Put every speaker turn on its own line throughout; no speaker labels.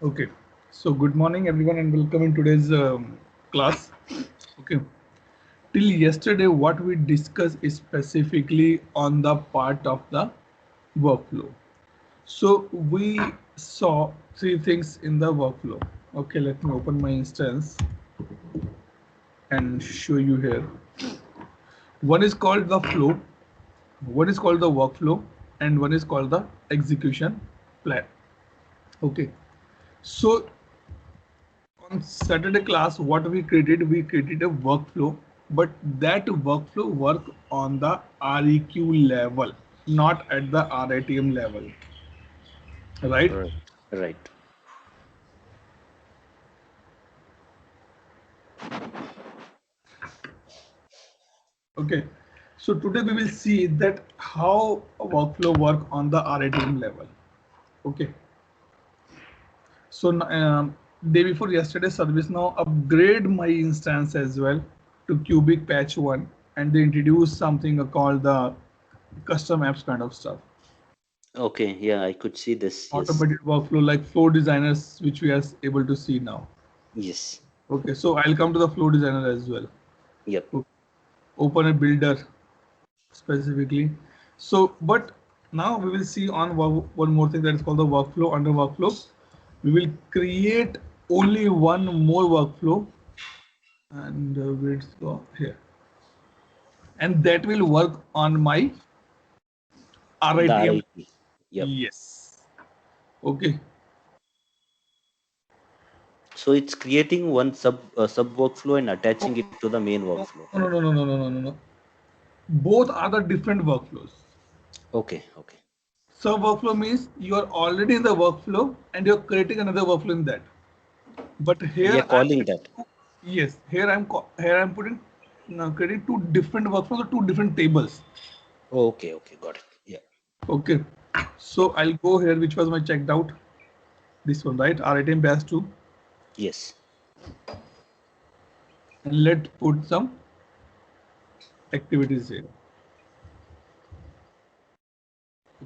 Okay, so good morning everyone and welcome in today's class. Okay, till yesterday what we discussed is specifically on the part of the workflow. So we saw three things in the workflow. Okay, let me open my instance and show you here. One is called the flow, one is called the workflow, and one is called the execution plan. Okay, so on Saturday class, what we created a workflow, but that workflow work on the REQ level, not at the RITM level, right?
Right. Right.
Okay. So today we will see that how a workflow work on the RITM level. Okay. So day before yesterday, ServiceNow upgrade my instance as well to Cubic Patch 1, and they introduced something called the custom apps kind of stuff.
Okay. Yeah, I could see this. Yes.
Automated workflow like flow designers, which we are able to see now.
Yes.
Okay, so I'll come to the flow designer as well.
Yep.
O- Open a builder specifically. So, but now we will see on one more thing that is called the workflow. Under workflow, we will create only one more workflow, and let's go here, and that will work on my
The
RITM.
RIT. Yep.
Yes. Okay.
So it's creating one sub workflow and attaching it to the main
No,
workflow.
no, no, no, no, no, no, no, no. Both are the different workflows.
Okay. Okay.
Sub workflow means you are already in the workflow and you're creating another workflow in that. But
We are
here I'm
calling that.
yes, here I'm putting creating two different workflows or two different tables.
Okay. Okay. Got it. Yeah.
Okay, so I'll go here, which was my checked out. This one, right? RITM batch 2,
Yes.
and let's put some activities here.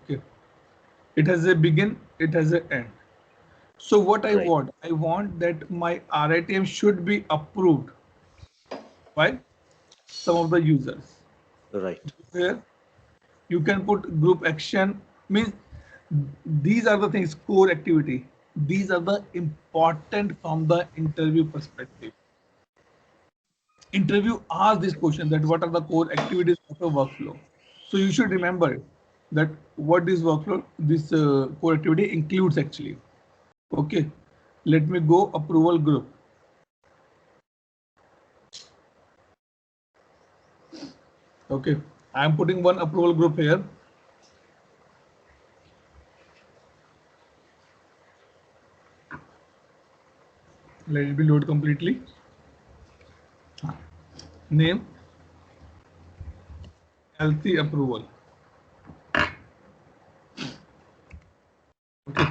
Okay, it has a begin, it has an end. So what
Right.
I want that my RITM should be approved by some of the users.
Right.
Here you can put group action, means these are the things, core activity, these are the important from the interview perspective. Interview asks this question that what are the core activities of a workflow, so you should remember that what this workflow, this core activity includes actually. Okay, let me go approval group. Okay, I am putting one approval group here. Let it be load completely. Name healthy approval. Okay,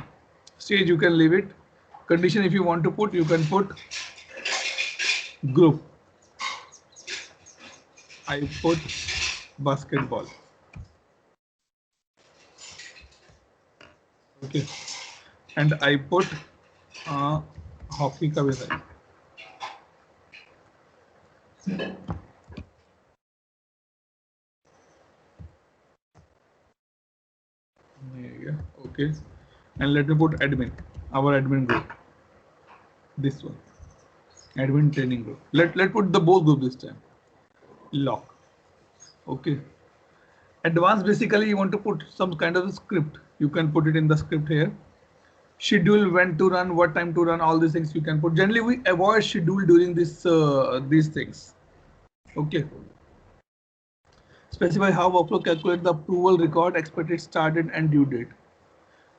stage you can leave it. Condition, if you want to put, you can put group. I put basketball. Okay, and I put uh, hockey का भी था. Yeah, okay, and let me put admin, our admin group. This one, admin training group. Let put the both group this time. Lock. Okay. Advanced, basically you want to put some kind of a script. You can put it in the script here. Schedule when to run, what time to run, all these things you can put. Generally we avoid schedule during this these things. Okay, specify how workflow calculate the approval record, expected start date and due date.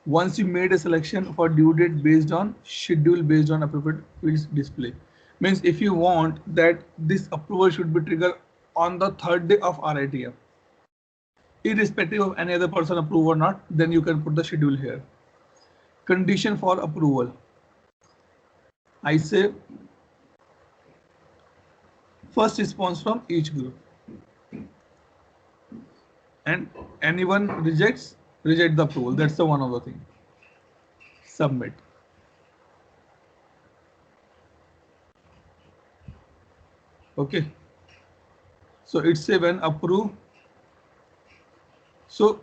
Once you made a selection for due date based on schedule based on appropriate fields display, means if you want that this approval should be triggered on the third day of RITM, irrespective of any other person approve or not, then you can put the schedule here. Condition for approval, I say first response from each group, and anyone rejects, reject the approval. That's the one of the thing. Submit. Okay, so it's say when approve, so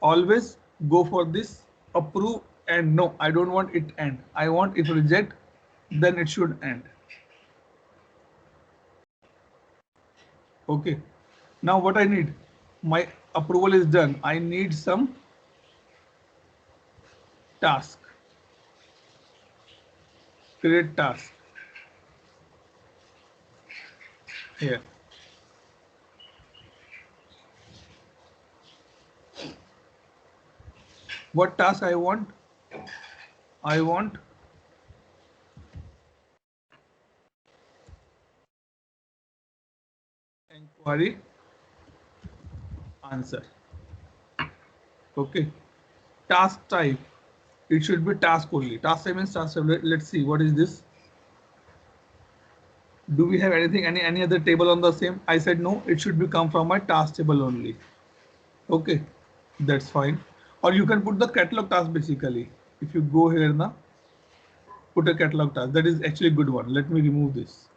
always go for this approve and no, I don't want it end, I want if reject then it should end. Okay, now what I need, my approval is done, I need some task, create task here. What task I want? I want inquiry answer. Okay, task type, it should be task only. Task type means task type. Let's see what is this. Do we have anything, any other table on the same? I said no, it should be come from my task table only. Okay, that's fine. Or you can put the catalog task basically. If you go here now, put a catalog task. That is actually a good one. Let me remove this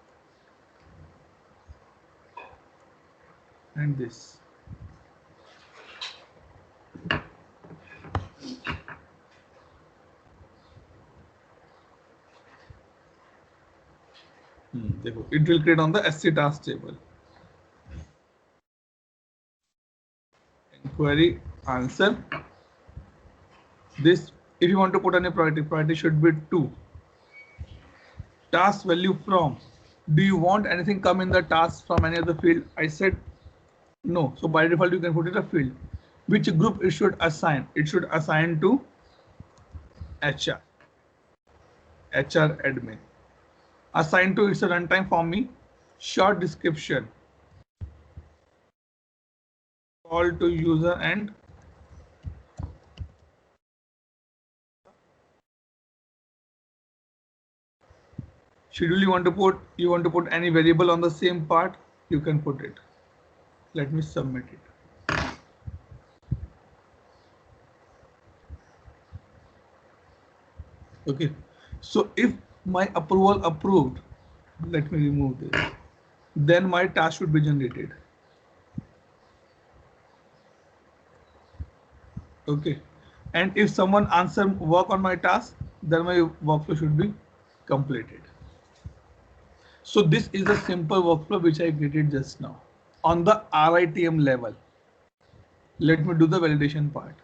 and this. It will create on the SC task table. Inquiry answer. This, if you want to put any priority should be 2. Task value from. Do you want anything come in the task from any other field? I said no. So by default, you can put it a field. Which group it should assign? It should assign to HR. HR admin. Assign to, it's a runtime for me. Short description. Call to user and schedule. You want to put any variable on the same part, you can put it. Let me submit it. Okay, so if my approval approved, let me remove this, then my task should be generated. Okay, and if someone answer work on my task, then my workflow should be completed. So this is a simple workflow which I created just now on the RITM level. Let me do the validation part.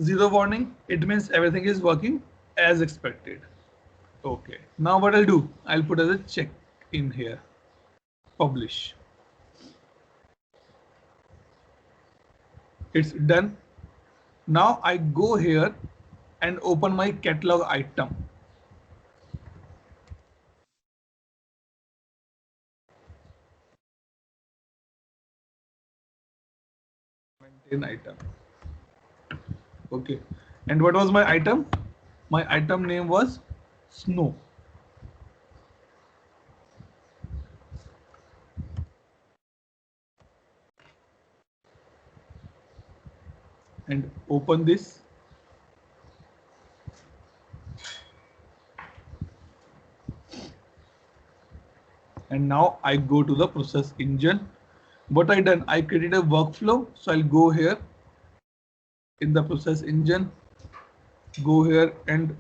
Zero warning, it means everything is working as expected. Okay, now what I'll do, I'll put as a check in here, publish. It's done. Now I go here and open my catalog item. Maintain item. Okay, and what was my item? My item name was snow. And open this. And now I go to the process engine. What I done, I created a workflow. So I'll go here in the process engine, go here and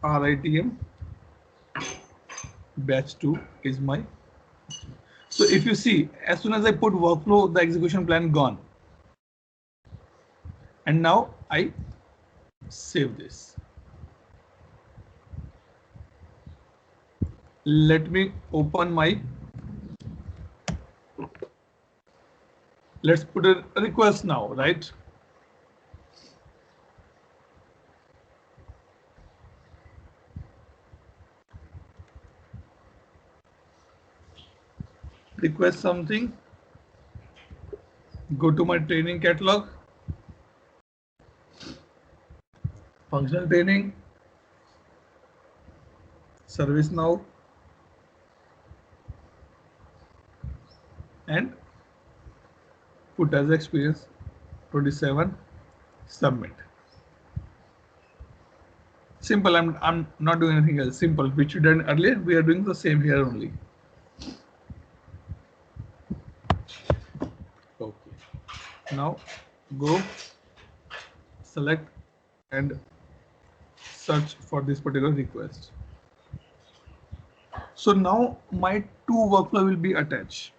RITM batch 2 is my. So if you see, as soon as I put workflow, the execution plan gone. And now I save this. Let me open my, let's put a request now, right? Request something, go to my training catalog, functional training, ServiceNow, and put as experience 27, submit. Simple. I'm not doing anything else. Simple, which we done earlier. We are doing the same here only. Okay. Now go select and search for this particular request. So now my two workflow will be attached.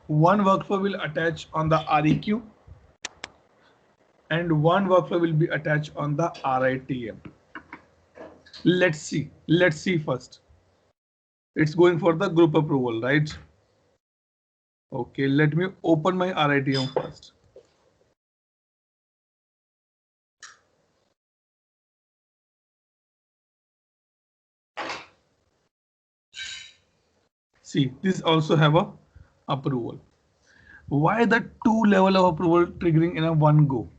One workflow will attach on the REQ and one workflow will be attached on the RITM. Let's see. Let's see first. It's going for the group approval, right? Okay, let me open my RITM first. See, this also have a approval. Why the two level of approval triggering in a one go?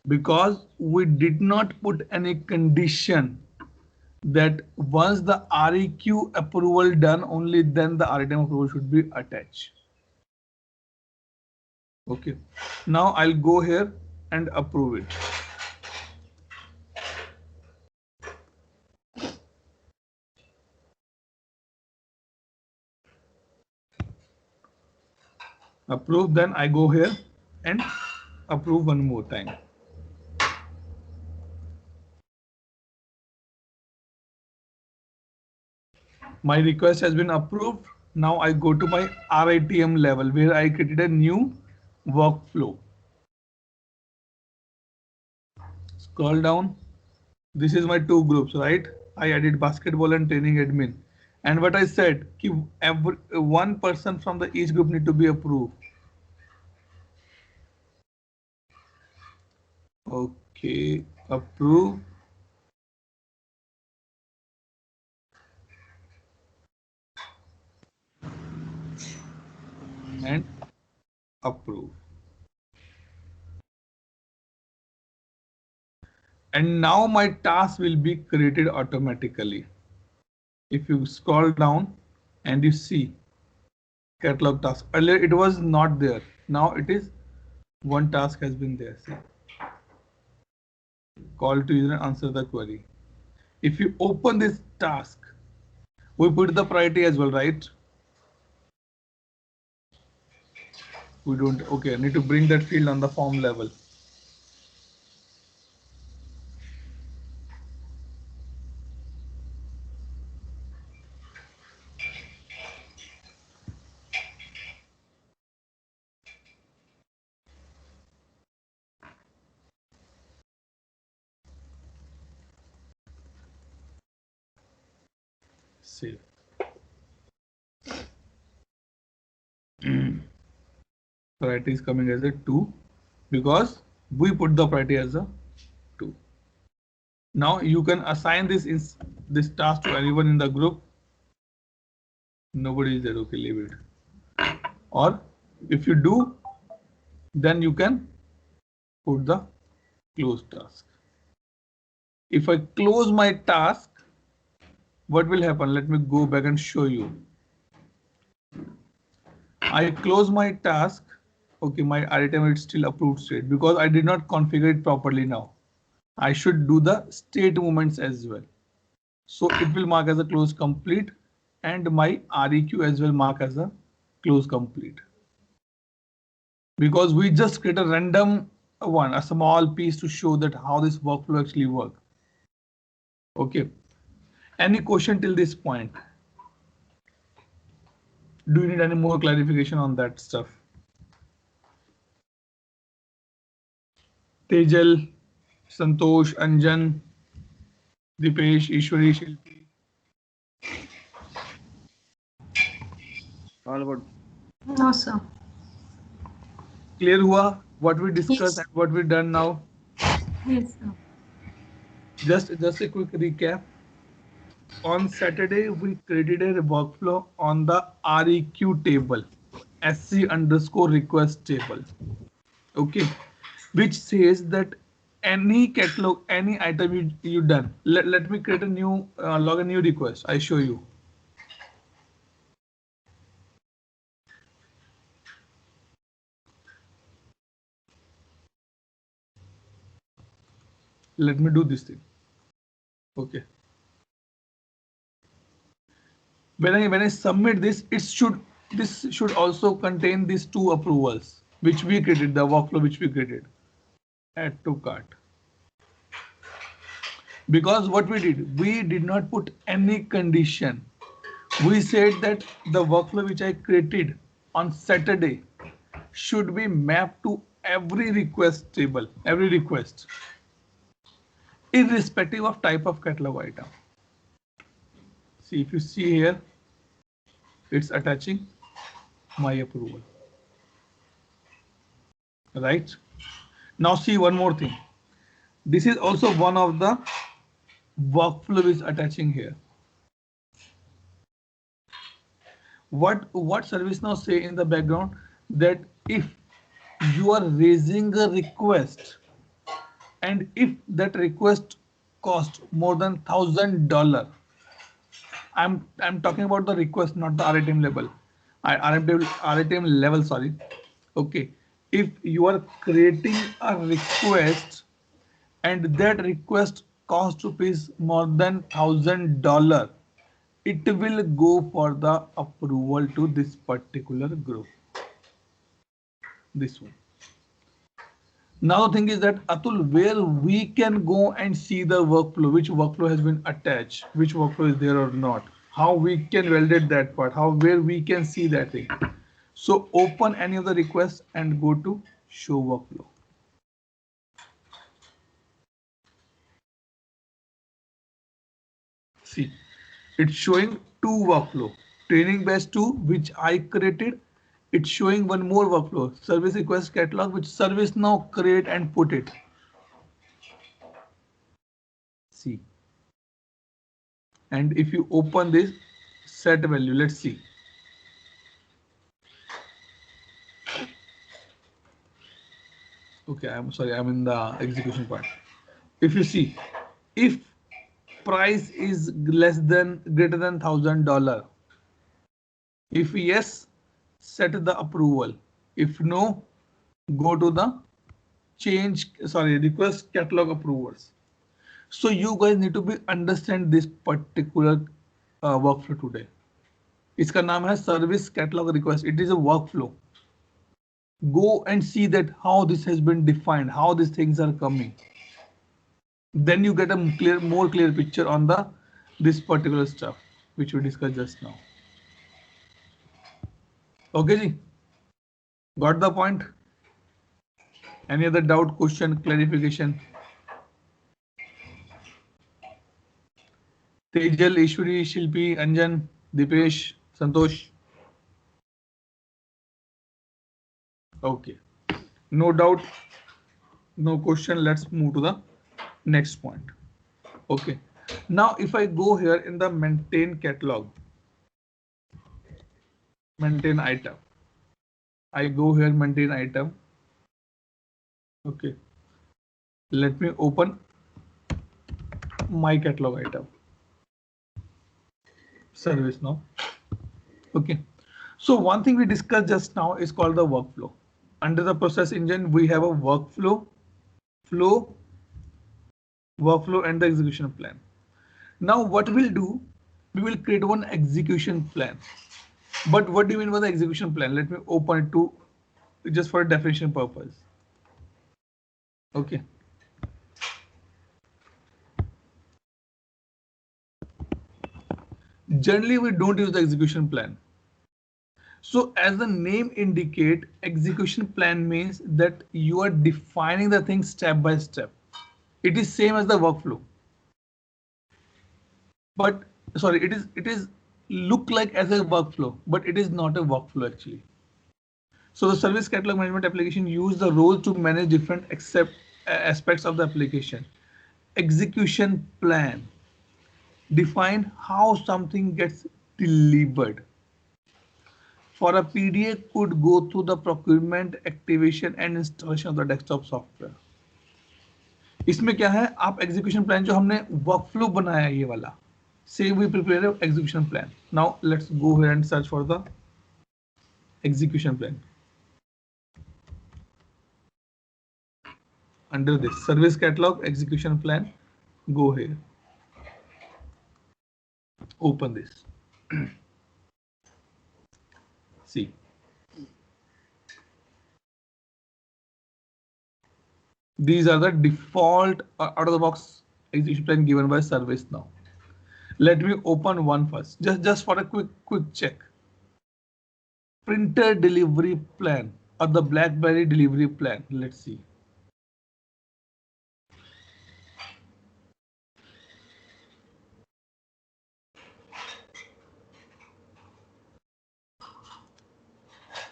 Because we did not put any condition that once the REQ approval done, only then the RITM approval should be attached. Okay, now I'll go here and approve it. Approve, then I go here and approve one more time. My request has been approved. Now I go to my RITM level where I created a new workflow. Scroll down. This is my two groups, right? I added basketball and training admin. And what I said, every one person from the each group need to be approved. Okay, approve. And approve. And now my task will be created automatically. If you scroll down and you see catalog task, earlier it was not there. Now it is one task has been there. See, call to user and answer the query. If you open this task, we put the priority as well, right? We don't. Okay, I need to bring that field on the form level. Save. Priority is coming as a 2 because we put the priority as a 2. Now you can assign this task to anyone in the group. Nobody is there. Okay, leave it. Or if you do, then you can put the close task. If I close my task, what will happen? Let me go back and show you. I close my task. Okay, my item is still approved state because I did not configure it properly now. I should do the state movements as well. So it will mark as a close complete and my REQ as well mark as a close complete. Because we just create a random one, a small piece to show that how this workflow actually works. Okay. Any question till this point? Do you need any more clarification on that stuff? Tejal, Santosh, Anjan, Dipesh, Ishwari, Shilpi.
All good.
No, sir.
Clear hua what we discussed
Yes.
and what we done now?
Yes, sir.
Just a quick recap. On Saturday, we created a workflow on the REQ table, SC underscore request table. Okay, which says that any catalog, any item you done. Let me create a new log a new request. I show you. let me do this thing. Okay. When I submit this, this should also contain these two approvals which we created, the workflow which we created. Add to cart. Because what we did not put any condition. We said that the workflow which I created on Saturday should be mapped to every request table, every request, irrespective of type of catalog item. See, if you see here, it's attaching my approval. Right? Now see one more thing. This is also one of the workflow is attaching here. What ServiceNow say in the background, that if you are raising a request and if that request cost more than $1,000, I'm talking about the request, not the RTM level. RTM level, sorry. Okay. If you are creating a request and that request cost rupees more than $1,000, it will go for the approval to this particular group. This one. Now the thing is that, Atul, where we can go and see the workflow, which workflow has been attached, which workflow is there or not, how we can validate that part, where we can see that thing. So open any of the requests and go to show workflow. See, it's showing two workflow, training batch 2, which I created. It's showing one more workflow, service request catalog, which ServiceNow create and put it. See, and if you open this set value, let's see. Okay, I'm sorry, I'm in the execution part. If you see, if price is greater than $1,000, if yes, set the approval. If no, go to the request catalog approvals. So you guys need to understand this particular workflow today. इसका नाम है service catalog request. It is a workflow. Go and see that how this has been defined, how these things are coming. Then you get a more clear picture on this particular stuff which we discussed just now. Okay, ji? Got the point? Any other doubt, question, clarification? Tejal, Ishwari, Shilpi, Anjan, Dipesh, Santosh. Okay. No doubt, no question. Let's move to the next point. Okay. Now, if I go here in the maintain catalog, maintain item, I go here, maintain item. Okay. Let me open my catalog item. ServiceNow. Okay. So one thing we discussed just now is called the workflow. Under the process engine, we have a workflow, workflow and the execution plan. Now what we'll do, we will create one execution plan. But what do you mean by the execution plan? Let me open it to just for a definition purpose. Okay. Generally, we don't use the execution plan. So as the name indicate, execution plan means that you are defining the thing step by step. It is same as the workflow. But sorry, it is look like as a workflow, but it is not a workflow actually. So the service catalog management application use the role to manage different aspects of the application. Execution plan define how something gets delivered. For a PDA could go through the procurement, activation and installation of the desktop software. इसमें क्या है, आप execution plan जो हमने workflow बनाया ये वाला, say we prepare an execution plan. Now let's go here and search for the execution plan. under this service catalog execution plan, go here, open this. See, these are the default out of the box execution plan given by ServiceNow. Let me open one first, just for a quick check. Printer delivery plan or the BlackBerry delivery plan. Let's see.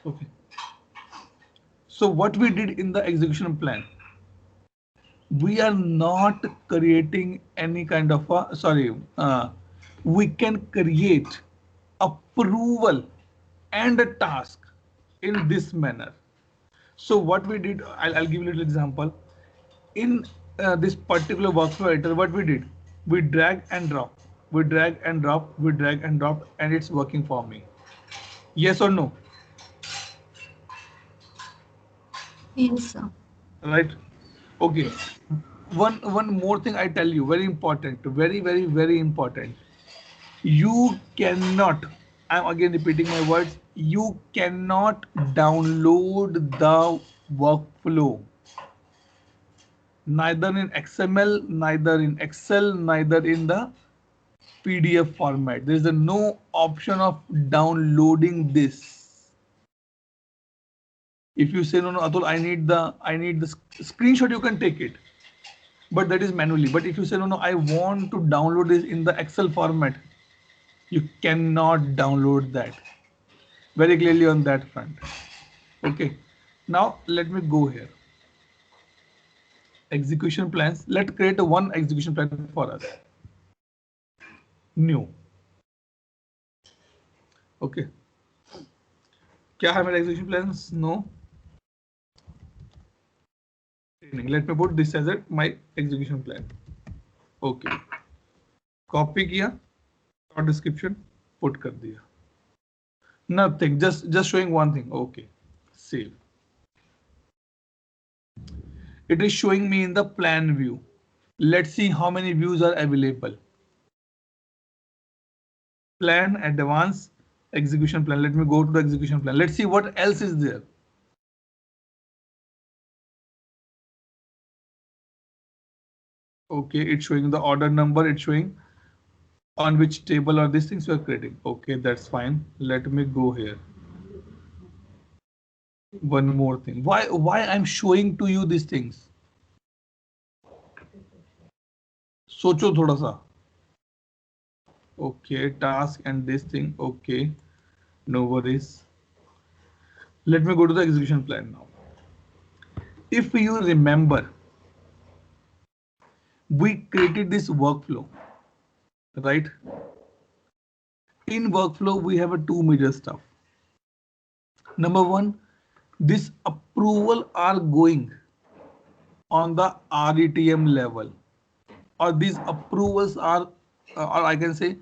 Okay. So what we did in the execution plan, we are not creating any kind of a, we can create approval and a task in this manner. So what we did, I'll give you a little example. In this particular workflow editor, what we did, we drag and drop, we drag and drop, we drag and drop, and it's working for me. Yes or no?
Yes, sir.
Right. Okay. One more thing I tell you, very important, very important. You cannot, I'm again repeating my words, you cannot download the workflow. Neither in XML, neither in Excel, neither in the PDF format. There is no option of downloading this. If you say no, Atul, I need the screenshot, you can take it, but that is manually. But if you say no, I want to download this in the Excel format, you cannot download that. Very clearly on that front. Okay. Now let me go here. Execution plans. Let's create a one execution plan for us. New. Okay. क्या है मेरा execution plans? No. Let me put this as my execution plan. Okay. Copy किया और description put कर दिया. Nothing. Just showing one thing. Okay. Save. It is showing me in the plan view. Let's see how many views are available. Plan, advanced, execution plan. Let me go to the execution plan. Let's see what else is there. Okay, it's showing the order number. It's showing on which table are these things we are creating. Okay, that's fine. Let me go here. One more thing. Why I'm showing to you these things? सोचो थोड़ा सा. Okay, task and this thing. Okay, no worries. Let me go to the execution plan now. If you remember, we created this workflow, right? In workflow, we have a two major stuff. Number one, this approval are going on the RETM level, or these approvals are, or I can say,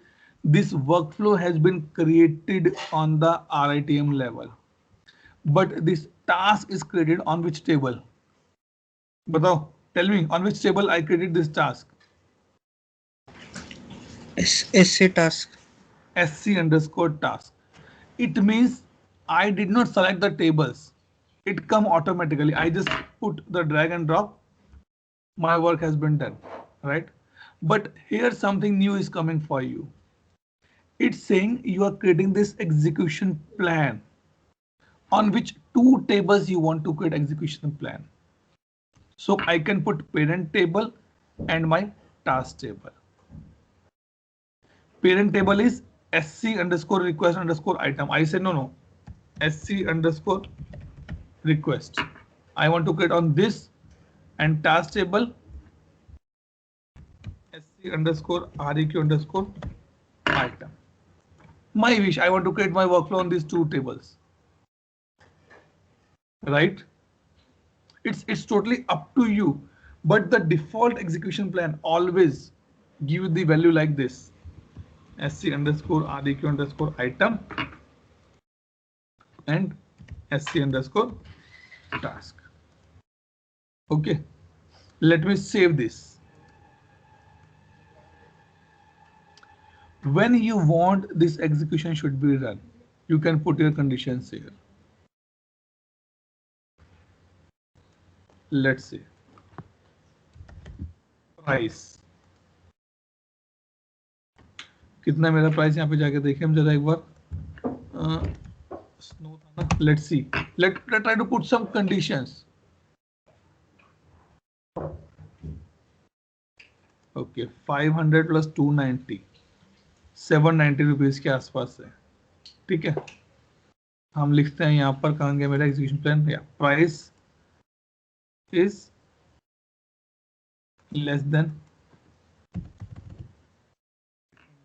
this workflow has been created on the RITM level, but this task is created on which table? Batao, tell me on which table I created this task.
SC task.
SC underscore task. It means I did not select the tables. It come automatically. I just put the drag and drop. My work has been done, right? But here something new is coming for you. It's saying you are creating this execution plan. On which two tables you want to create execution plan. So I can put parent table and my task table. Parent table is SC underscore request underscore item. I said no. SC underscore request. I want to create on this, and task table SC underscore REQ underscore item. My wish, I want to create my workflow on these two tables. Right? It's totally up to you, but the default execution plan always give you the value like this: SC underscore REQ underscore item and SC underscore task. Okay, Let me save this. When you want this execution should be run, you can put your conditions here. Let's say price. कितना मेरा price यहाँ पे जाके देखें हम जरा एक बार. Snow था ना. Let's see. Let's try to put some conditions. Okay, 500 plus 290, 790 rupees के आसपास है. ठीक है, हम लिखते हैं यहाँ पर. कहाँ गया मेरा एग्जीक्यूशन प्लान? या प्राइस इज लेस देन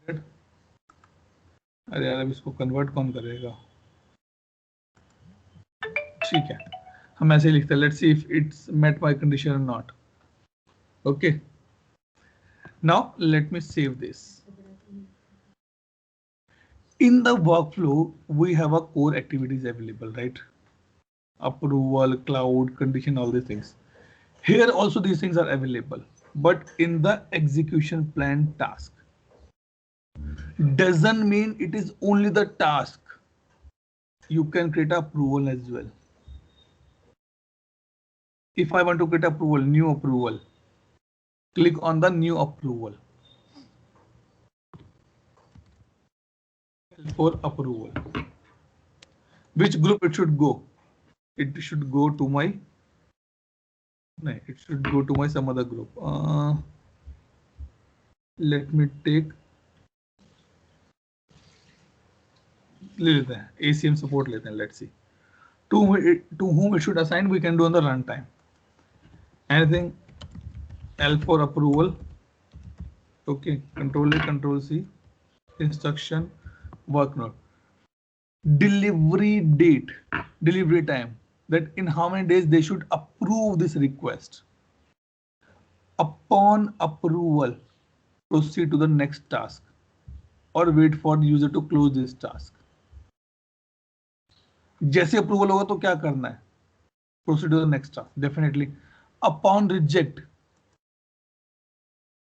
100. अरे यार अब इसको कन्वर्ट कौन करेगा? ठीक है, हम ऐसे ही लिखते हैं. Let's see if it's met my condition or not. Okay, now let me save this. In the workflow we have a core activities available, right? Approval, cloud, condition, all these things. Here also these things are available, but in the execution plan task doesn't mean it is only the task. You can create approval as well. If I want to create approval, new approval, click on the new approval for approval. Which group it should go? It should go to my, no, it should go to my some other group. Let me take, लेते हैं ACM support लेते हैं. Let's see to whom it should assign. We can do on the runtime. Anything L for approval. Okay, Control A, Control C, instruction, work node, delivery date, delivery time, that in how many days they should approve this request. Upon approval, proceed to the next task or wait for the user to close this task. जैसे approval होगा तो क्या करना है? Proceed to the next task. Definitely. Upon reject,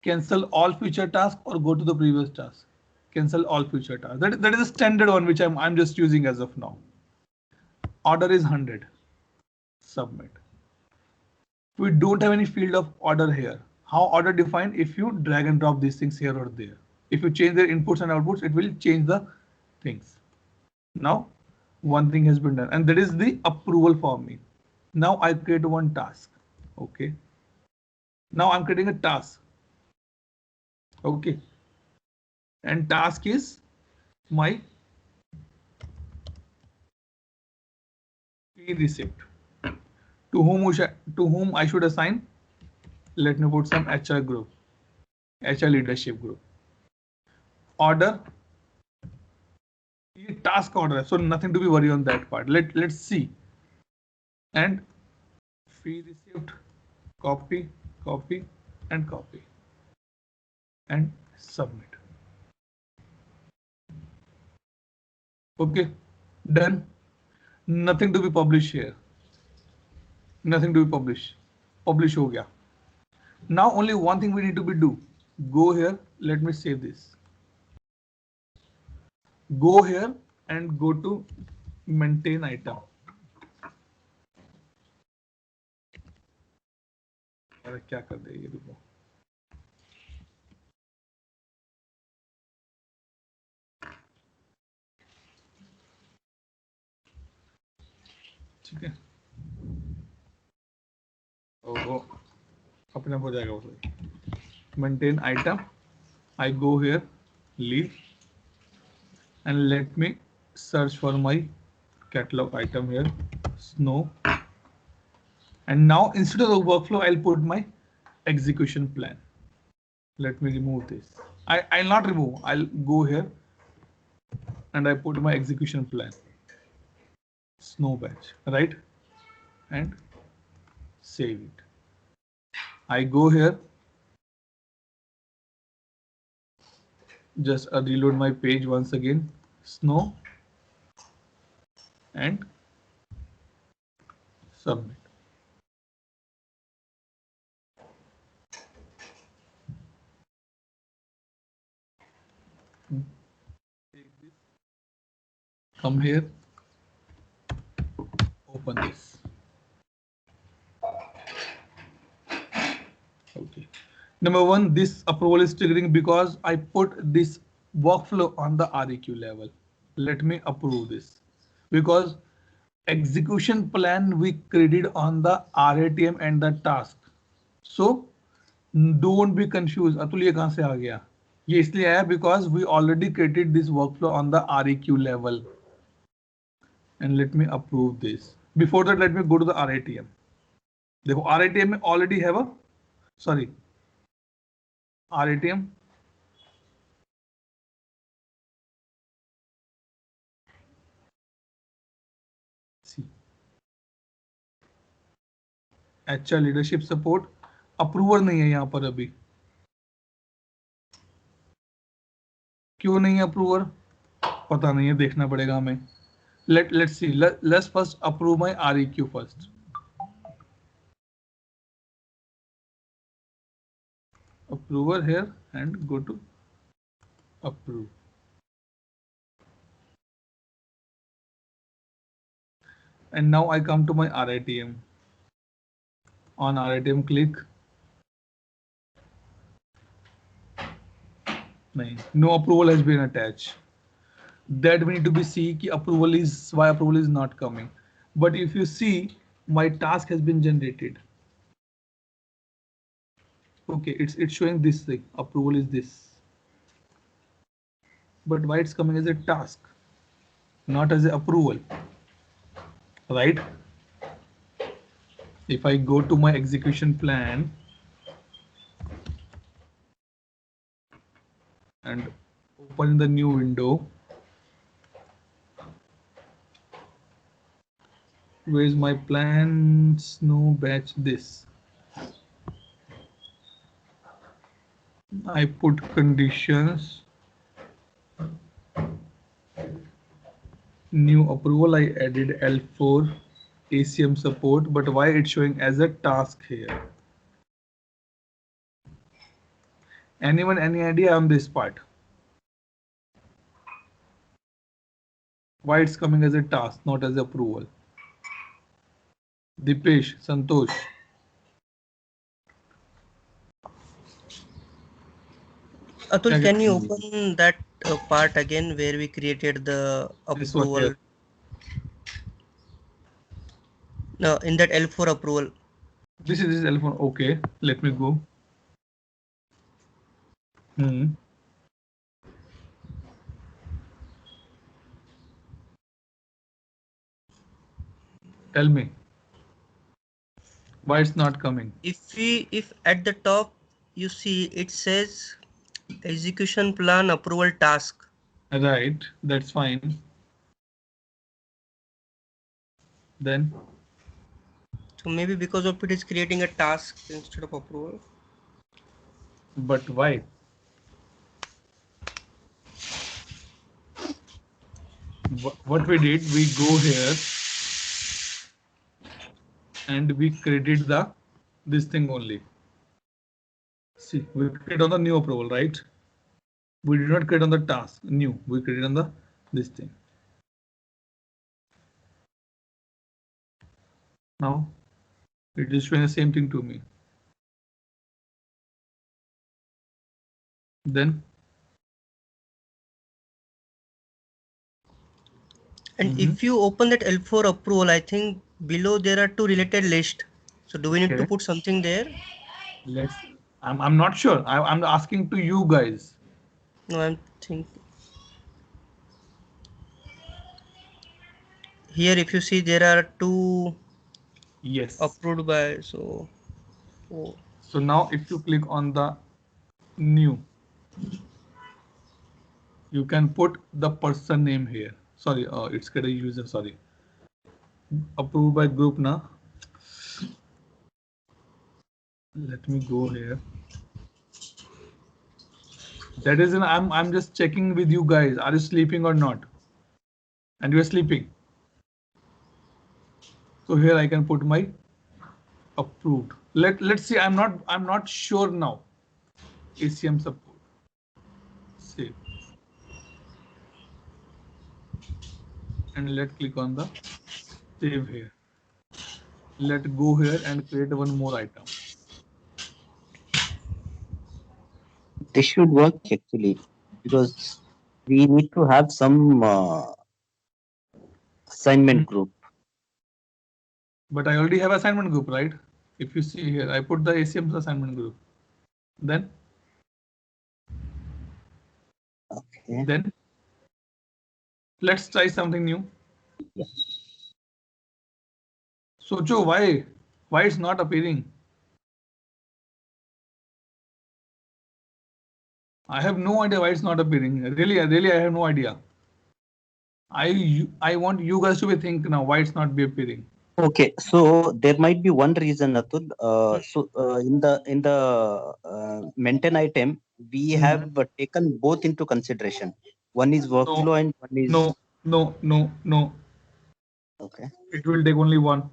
cancel all future tasks or go to the previous task. Cancel all future tasks. That is a standard one which I'm just using as of now. Order is 100. Submit. We don't have any field of order here. How order defined? If you drag and drop these things here or there. If you change their inputs and outputs, it will change the things. Now, one thing has been done, and that is the approval for me. Now I create one task. Okay. Now I'm creating a task. Okay. And task is my fee receipt. To whom I should assign? Let me put some HR group, HR leadership group. Order. Task order, so nothing to be worried on that part. Let's see. And fee receipt, copy, copy, and copy, and submit. Okay, done. Nothing to be published here. Nothing to be published. Publish ho gaya. Now only one thing we need to be do. Go here. Let me save this. Go here and go to maintain item. अरे क्या कर दे ये देखो. ठीक है, वो अपने आप हो जाएगा वो. Maintain item. I go here, leave, and let me search for my catalog item here, snow. And now instead of the workflow, I'll put my execution plan. Let me remove this. I'll not remove. I'll go here and I put my execution plan. Snow batch, right? And save it. I go here. Just reload my page once again. Snow and submit. Come here, open this. Okay. Number one, this approval is triggering because I put this workflow on the REQ level. Let me approve this because execution plan we created on the RATM and the task. So don't be confused. Atul ये कहाँ से आ गया? ये इसलिए आया because we already created this workflow on the REQ level. And let me approve this. Before that, let me go to the RATM. देखो RATM में already have a sorry RATM. See. अच्छा लीडरशिप सपोर्ट अप्रूवर नहीं है यहाँ पर अभी. क्यों नहीं है अप्रूवर? पता नहीं है, देखना पड़ेगा हमें. Let's see. Let's first approve my REQ first. Approver here and go to approve. And now I come to my RITM. On RITM click. No approval has been attached. That we need to be see ki approval is why approval is not coming. But if you see, my task has been generated. Okay, it's showing this thing. Approval is this. But why it's coming as a task, not as an approval, right? If I go to my execution plan and open the new window, where's my plan? Snow batch this. I put conditions, new approval. I added L4 ACM support, but why it's showing as a task here? Anyone, any idea on this part? Why it's coming as a task, not as approval? Dipesh, Santosh.
Atul, can you open that part again where we created the approval? No, in that L4 approval.
This is L4. Okay, let me go. Tell me why it's not coming.
If at the top you see it says execution plan approval task.
Right, that's fine. Then
so maybe because of it is creating a task instead of approval.
But why? What we did, we go here and we created this thing only. See, we create on the new approval, right? We did not create on the task new. We created on this thing. Now it is showing the same thing to me. Then
and if you open that L4 approval, I think below there are two related lists. So do we need to put something there?
I'm not sure. I'm asking to you guys.
No, I'm thinking. Here, if you see, there are two.
Yes.
Approved by so. Oh.
So now, if you click on the new, you can put the person name here. Sorry, it's get a user. Sorry. Approved by group now. Let me go here. That is an I'm just checking with you guys. Are you sleeping or not? And you're sleeping. So here I can put my approved. Let's see. I'm not sure now. ACM support. Save. and let's click on the save here. Let's go here and create one more item.
This should work actually because we need to have some assignment group.
But I already have assignment group, right? If you see here, I put the ACM's assignment group. Then
Okay.
Then let's try something new.
Yeah.
Socho, why it's not appearing? I have no idea why it's not appearing. Really, I have no idea. I want you guys to be think now why it's not be appearing.
Okay, so there might be one reason, Atul. In the maintain item, we have taken both into consideration. One is workflow and one is
No.
okay.
It will take only one.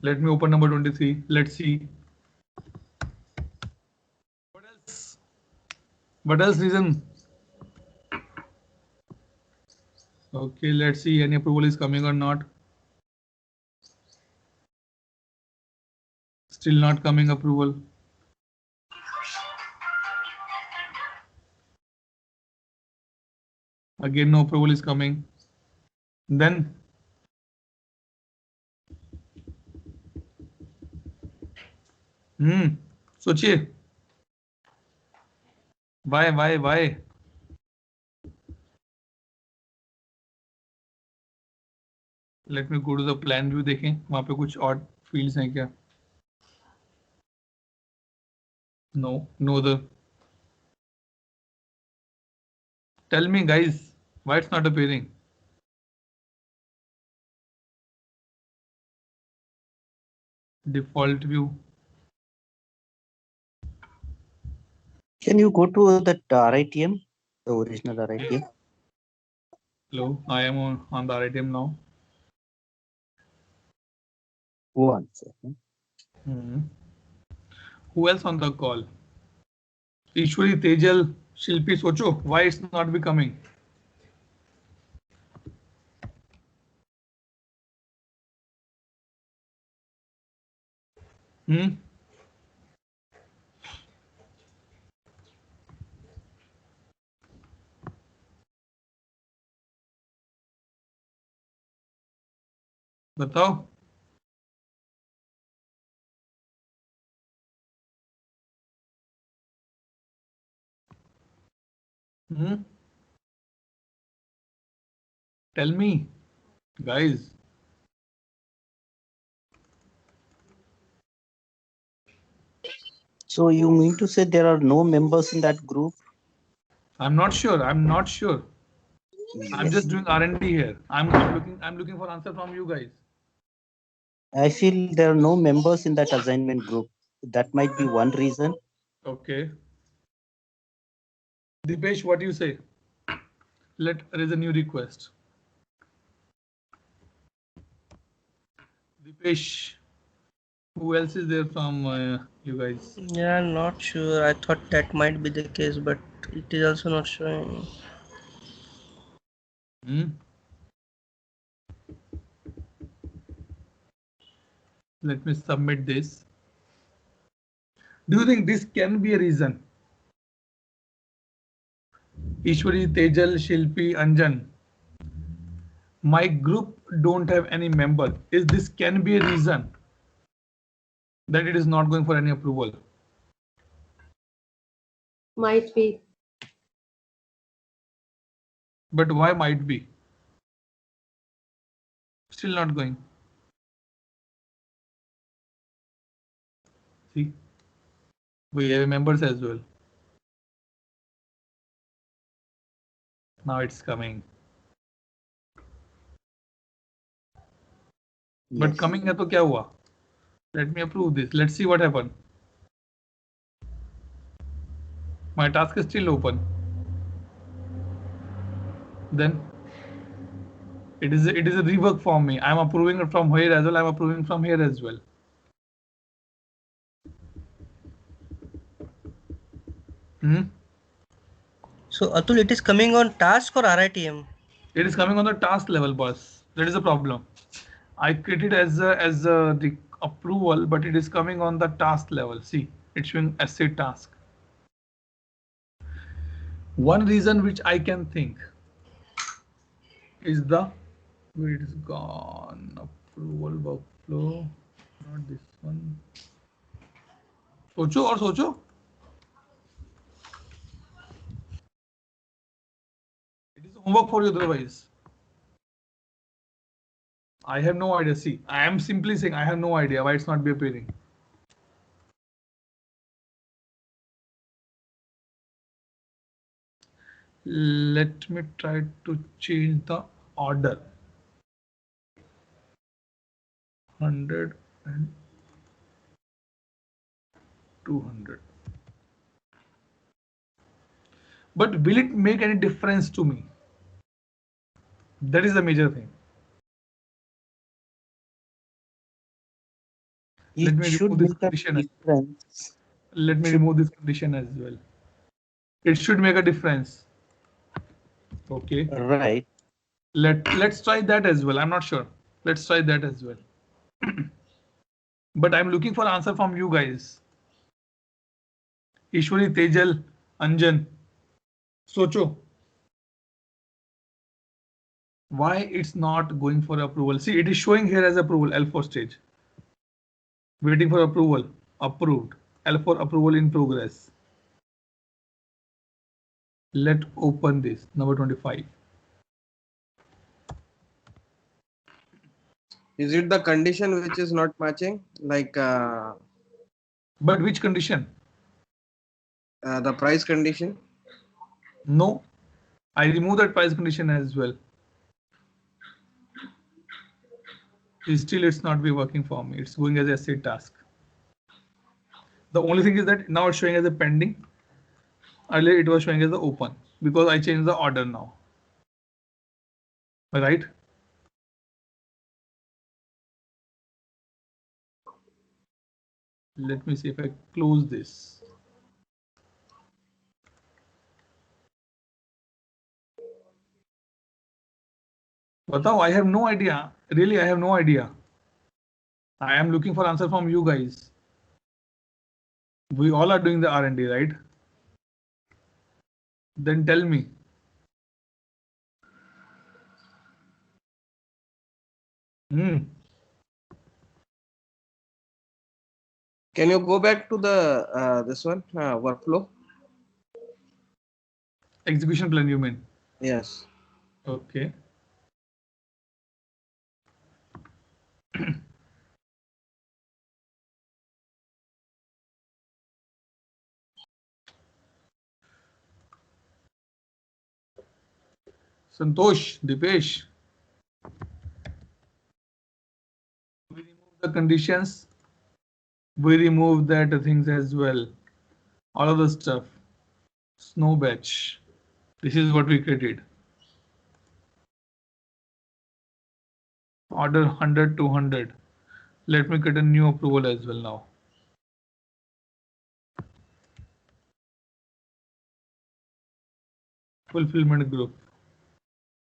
Let me open number 23. Let's see. What else? What else reason? Okay, let's see any approval is coming or not. Still not coming approval. Again, no approval is coming. Then सोचिए why? Let me go to the plan view. देखें वहां पे कुछ odd fields हैं क्या? No other. Tell me guys, why it's not appearing? Default view.
Can you go to that RITM, the original RITM?
Hello, I am on the RITM now.
One second.
Who else on the call? Ishwari, Tejal, Shilpi, Socho, why it's not becoming? बताओ. Tell me, guys.
So you mean to say there are no members in that group?
I'm not sure.
Yes.
I'm just doing R&D here. I'm looking for answer from you guys.
I feel there are no members in that assignment group. That might be one reason.
Okay. Dipesh, what do you say? Let raise a new request. Dipesh, who else is there from you guys?
Yeah, not sure. I thought that might be the case, but it is also not showing.
Let me submit this. Do you think this can be a reason? Ishwari, Tejal, Shilpi, Anjan. My group don't have any member. Is this can be a reason that it is not going for any approval?
Might be.
But why might be? Still not going. See, we have members as well. Now it's coming. But coming है तो क्या हुआ? Let me approve this. Let's see what happened. My task is still open. Then it is a rework for me. I'm approving it from here as well. I'm approving from here as well.
So Atul, it is coming on task or RITM?
It is coming on the task level, boss. That is the problem. I created as the approval, but it is coming on the task level. See, it's showing essay task. One reason which I can think is the where it is gone, approval workflow, not this one. Socho. It is homework for you otherwise. I have no idea. See, I am simply saying I have no idea why it's not be appearing. Let me try to change the order. 100 and 200. But will it make any difference to me? That is the major thing. Let me remove this condition. Let me remove this condition as well. It should make a difference. Okay.
Right.
Let's try that as well. I'm not sure. Let's try that as well. But I'm looking for answer from you guys. Ishwari, Tejal, Anjan, Socho. Why it's not going for approval? See, it is showing here as approval, L4 stage. Waiting for approval, approved. L4 approval in progress. Let's open this, number 25.
Is it the condition which is not matching? Like
But which condition?
the price condition?
No, I remove that price condition as well. Still, it's not be working for me. It's going as a essay task. The only thing is that now it's showing as a pending. Earlier it was showing as the open because I changed the order now. Right? Let me see if I close this. Batao, I have no idea. Really, I have no idea. I am looking for answer from you guys. We all are doing the R&D, right? Then tell me.
Can you go back to the this one workflow?
Execution plan, you mean?
Yes.
Okay. Santosh, Dipesh. We remove the conditions. We remove that things as well. All of the stuff. Snow batch. This is what we created. Order 100 to 100. Let me create a new approval as well now. Fulfillment group.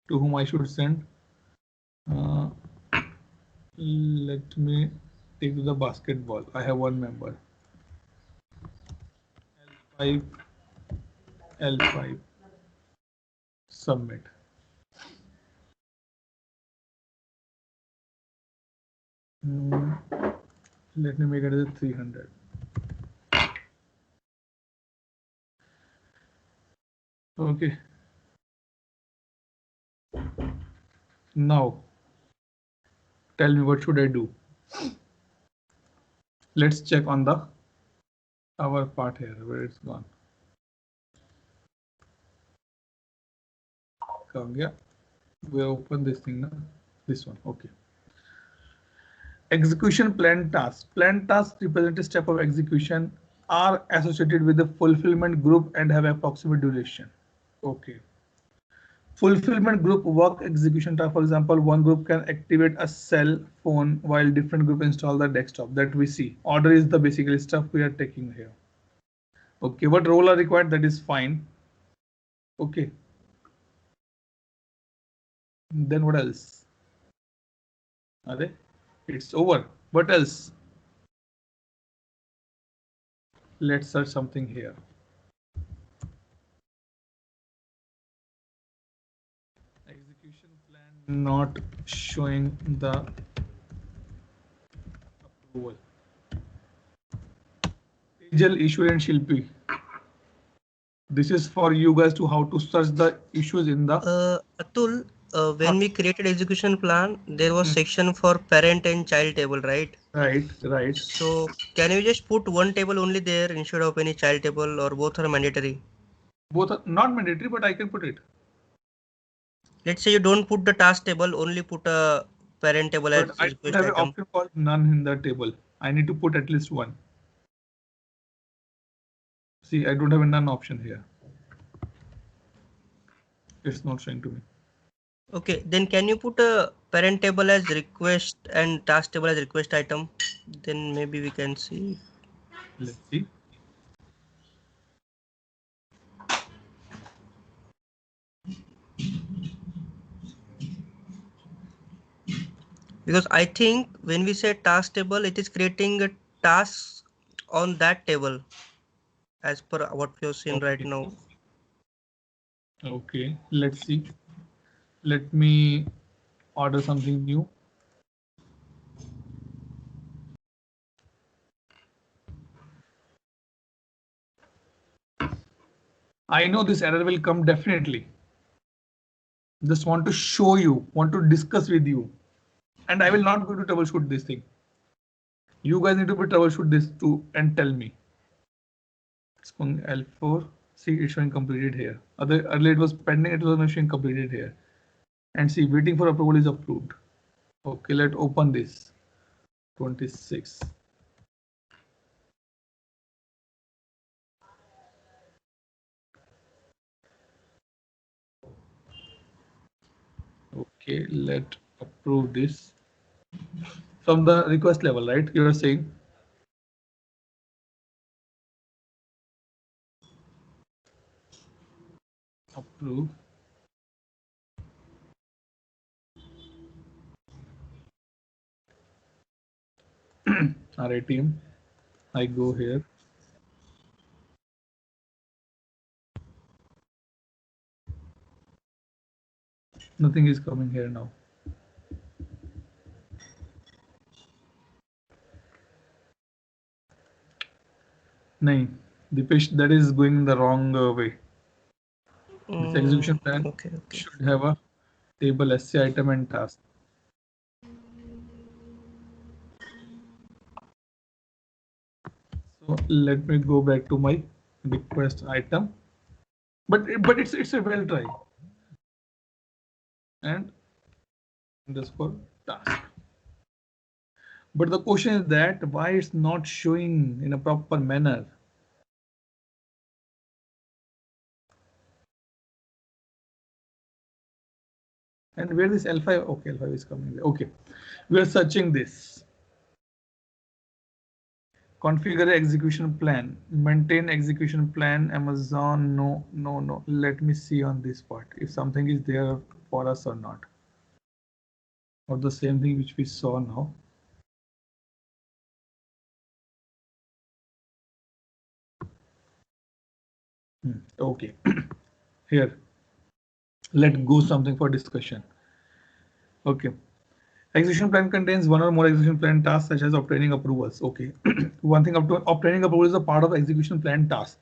To whom I should send. Let me take the basketball. I have one member. L5. L5. Submit. Let me make it as 300. Okay. Now, tell me what should I do? Let's check on the our part here where it's gone. Come here. We open this thing now. This one. Okay. Execution plan tasks. Plan tasks represent a step of execution, are associated with the fulfillment group and have approximate duration. Okay. Fulfillment group work execution task. For example, one group can activate a cell phone while different group install the desktop. That we see. Order is the basically stuff we are taking here. Okay, what role are required? That is fine. Okay. Then what else? Are they? It's over. What else? Let's search something here. Execution plan not showing the approval. Tejal, Ishwar and Shilpi. This is for you guys to how to search the issues in the.
Atul, when we created execution plan, there was section for parent and child table, right?
Right.
So can you just put one table only there instead of any child table, or both are mandatory?
Both are not mandatory, but I can put it.
Let's say you don't put the task table, only put a parent table as
But I don't
request
have an
item.
option called none in the table. I need to put at least one. See, I don't have a none option here. It's not showing to me.
Okay, then can you put a parent table as request and task table as request item? Then maybe we can see.
Let's see.
Because I think when we say task table, it is creating a task on that table as per what we have seen right
Okay.
now.
Okay, let's see. Let me order something new. I know this error will come definitely. Just want to show you, want to discuss with you. And I will not go to troubleshoot this thing. You guys need to troubleshoot this too and tell me. Spung L4. See, it's showing completed here. Earlier it was pending, it was not showing completed here. And see, waiting for approval is approved. Okay, let's open this. 26. Okay, let approve this. From the request level, right? You are saying. Approve. Alright, team. I go here. Nothing is coming here now. No, Dipesh, that is going the wrong way. This execution plan
Okay.
should have a table SC item and task. So let me go back to my request item. But it's a well try. And underscore task. But the question is that why it's not showing in a proper manner. And where this L5? Okay, L5 is coming. Okay, we are searching this. Configure execution plan, maintain execution plan, Amazon. No. Let me see on this part if something is there for us or not. Or the same thing which we saw now. Okay, here. Let's go something for discussion. Okay. Execution plan contains one or more execution plan tasks such as obtaining approvals. Okay. One thing, obtaining approval is a part of execution plan task.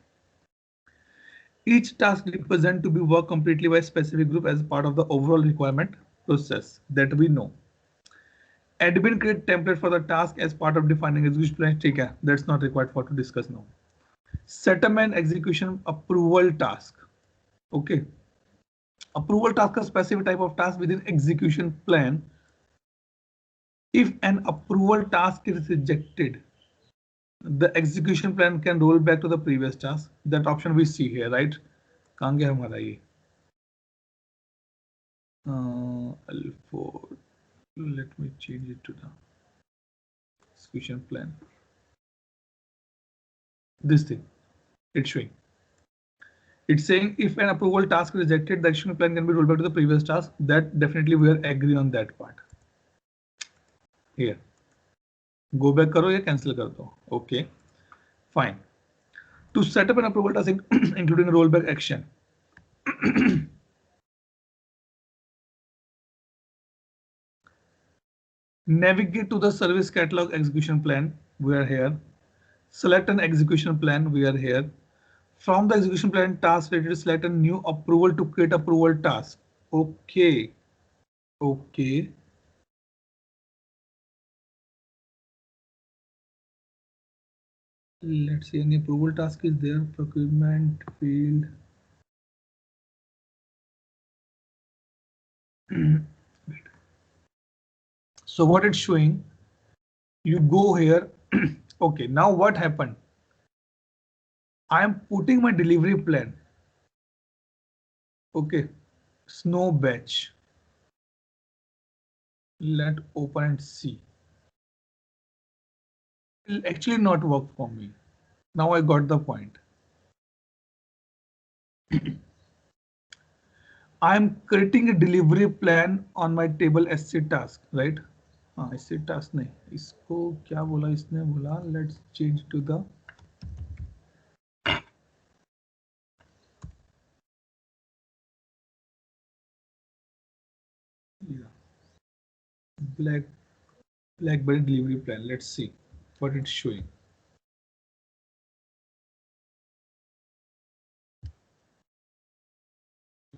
Each task represents to be worked completely by a specific group as part of the overall requirement process that we know. Admin create template for the task as part of defining execution plan. That's not required for to discuss now. Settlement execution approval task. Okay. Approval task is a specific type of task within execution plan. If an approval task is rejected, the execution plan can roll back to the previous task. That option we see here, right? कहाँ गया हमारा ये? L4. Let me change it to the execution plan. This thing, it's showing. It's saying if an approval task is rejected, the execution plan can be rolled back to the previous task. That definitely we are agree on that part. Here, go back करो या cancel कर दो. Okay, fine. To set up an approval task, including a rollback action. Navigate to the service catalog execution plan. We are here. Select an execution plan. We are here. From the execution plan task related, select a new approval to create approval task. Okay. Okay. Let's see, any approval task is there. Procurement field. So what it's showing, you go here. Okay, now what happened? I am putting my delivery plan. Okay, snow batch. Let open and see. It'll actually not work for me. Now I got the point. I'm creating a delivery plan on my table SC task, right? SC task नहीं, इसको क्या बोला इसने बोला? Let's change to the BlackBerry delivery plan. Let's see what it's showing.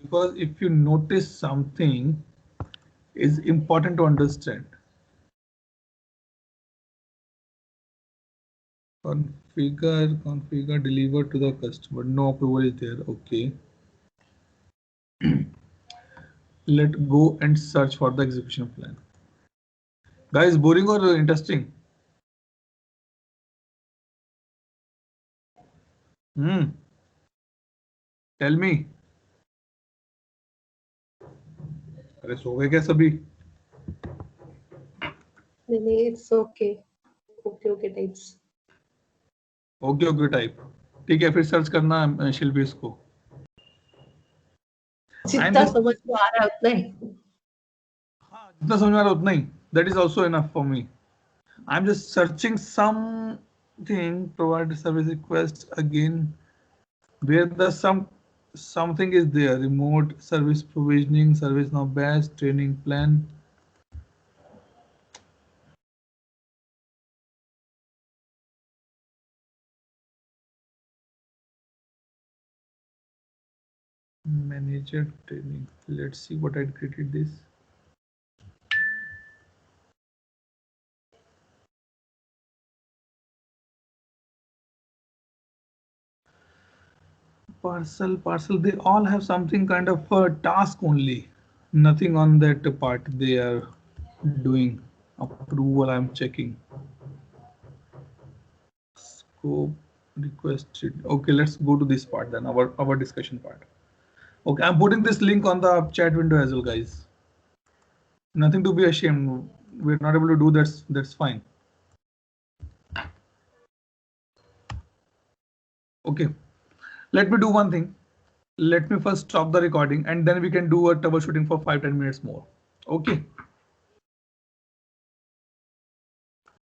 Because if you notice something is important to understand. Configure, deliver to the customer. No approval is there. Okay. Let's go and search for the execution plan. Guys, boring or interesting? Tell me. अरे सो गए क्या सभी?
नहीं, it's okay. Okay types.
Okay type. ठीक है, फिर search करना शिल्पी इसको.
जितना समझ में आ रहा है उतना ही.
हाँ, जितना समझ में आ रहा है उतना ही. That is also enough for me. I'm just searching something. Provide service request again. Where the something is there. Remote service provisioning, service now batch, training plan. Manager training. Let's see what I created this. Parcel, they all have something kind of a task only. Nothing on that part they are doing. Approval, I'm checking. Scope requested. Okay, let's go to this part then, our discussion part. Okay, I'm putting this link on the chat window as well, guys. Nothing to be ashamed. We're not able to do that. That's fine. Okay, let me do one thing. Let me first stop the recording and then we can do a troubleshooting for 5-10 minutes more. Okay.